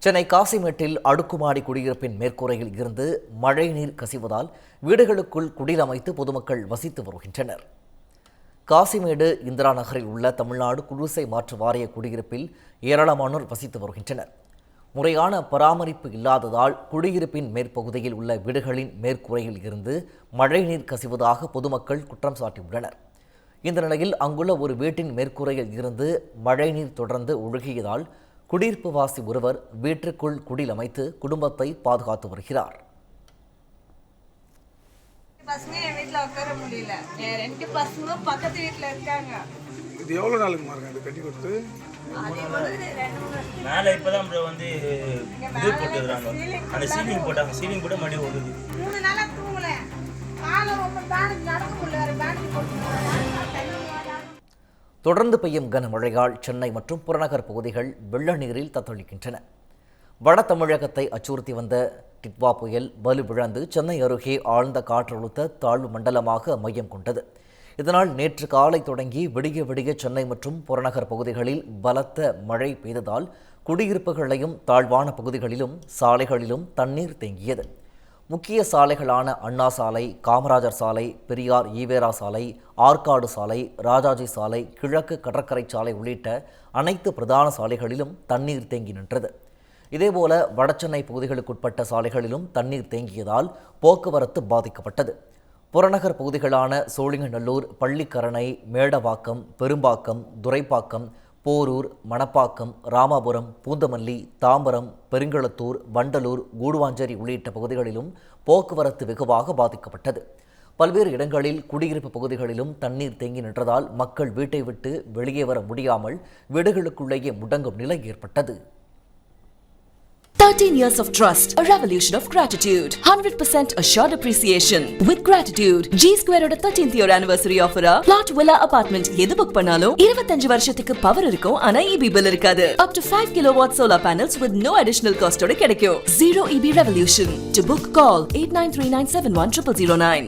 சென்னை காசிமேட்டில் அடுக்குமாடி குடியிருப்பின் மேற்கூரையில் இருந்து மழைநீர் கசிவதால் வீடுகளுக்குள் குடில் அமைத்து பொதுமக்கள் வசித்து வருகின்றனர். காசிமேடு இந்திரா நகரில் உள்ள தமிழ்நாடு குடிசை மாற்று வாரிய குடியிருப்பில் ஏராளமானோர் வசித்து வருகின்றனர். முறையான பராமரிப்பு இல்லாததால் குடியிருப்பின் மேற்பகுதியில் உள்ள வீடுகளின் மேற்கூரையில் இருந்து மழைநீர் கசிவதாக பொதுமக்கள் குற்றம் சாட்டியுள்ளனர். இந்த நிலையில் அங்குள்ள ஒரு வீட்டின் மேற்கூரையில் இருந்து மழைநீர் தொடர்ந்து ஒழுகியதால் குடியிருப்பு வாசி ஒருவர் வீட்டிற்குள் குடில் அமைத்து குடும்பத்தை பாதுகாத்து வருகிறார். பசங்க என் வீட்டில் உட்கார முடியல. ரெண்டு பசங்க பக்கத்து வீட்டில் இருக்காங்க. இது எவ்வளோ நாளுக்கு மாறுங்க இது கட்டி கொடுத்து? மேலே இப்போதான் வந்து இது போட்டுக்கிறாங்க, அந்த சீலிங் போட்டாங்க. சீலிங் போட்டு மறுபடியும் ஓடுது. 3 நாளாக தூங்கல. காலை ரொம்ப பேனுக்கு நடக்க முடியல. பேனுக்கு போட்டு தொடர்ந்து பெய்யும் கனமழையால் சென்னை மற்றும் புறநகர் பகுதிகள் வெள்ள நீரில் தத்தளிக்கின்றன. வட தமிழகத்தை அச்சுறுத்தி வந்த டிட்வா புயல் வலுவிழந்து சென்னை அருகே ஆழ்ந்த காற்றழுத்த தாழ்வு மண்டலமாக மையம் கொண்டது. இதனால் நேற்று காலை தொடங்கி விடிய விடிய சென்னை மற்றும் புறநகர் பகுதிகளில் பலத்த மழை பெய்ததால் குடியிருப்புகளையும் தாழ்வான பகுதிகளிலும் சாலைகளிலும் தண்ணீர் தேங்கியது. முக்கிய சாலைகளான அண்ணா சாலை, காமராஜர் சாலை, பெரியார் ஈவேரா சாலை, ஆற்காடு சாலை, ராஜாஜி சாலை, கிழக்கு கடற்கரை சாலை உள்ளிட்ட அனைத்து பிரதான சாலைகளிலும் தண்ணீர் தேங்கி நின்றது. இதேபோல வடசென்னை பகுதிகளுக்குட்பட்ட சாலைகளிலும் தண்ணீர் தேங்கியதால் போக்குவரத்து பாதிக்கப்பட்டது. புறநகர் பகுதிகளான சோழிங்கநல்லூர், பள்ளிக்கரணை, மேடவாக்கம், பெரும்பாக்கம், துரைப்பாக்கம், போரூர், மணப்பாக்கம், ராமாபுரம், பூந்தமல்லி, தாம்பரம், பெருங்களத்தூர், வண்டலூர், கூடுவாஞ்சேரி உள்ளிட்ட பகுதிகளிலும் போக்குவரத்து வெகுவாக பாதிக்கப்பட்டது. பல்வேறு இடங்களில் குடியிருப்பு பகுதிகளிலும் தண்ணீர் தேங்கி நின்றதால் மக்கள் வீட்டை விட்டு வெளியே வர முடியாமல் வீடுகளுக்குள்ளேயே முடங்கும் நிலை ஏற்பட்டது. 13 years of trust, a revolution of gratitude, 100% assured appreciation. With gratitude, G Square oda 13th year anniversary offer plot villa apartment எது புக் பண்ணாலும் 25 வருஷத்துக்கு பவர் இருக்கும். ஆனா EB bill இருக்காது. Up to 5 kilowatt solar panels with no additional cost ஓட கிடைக்கும். Zero EB revolution. To book, call 8939710009.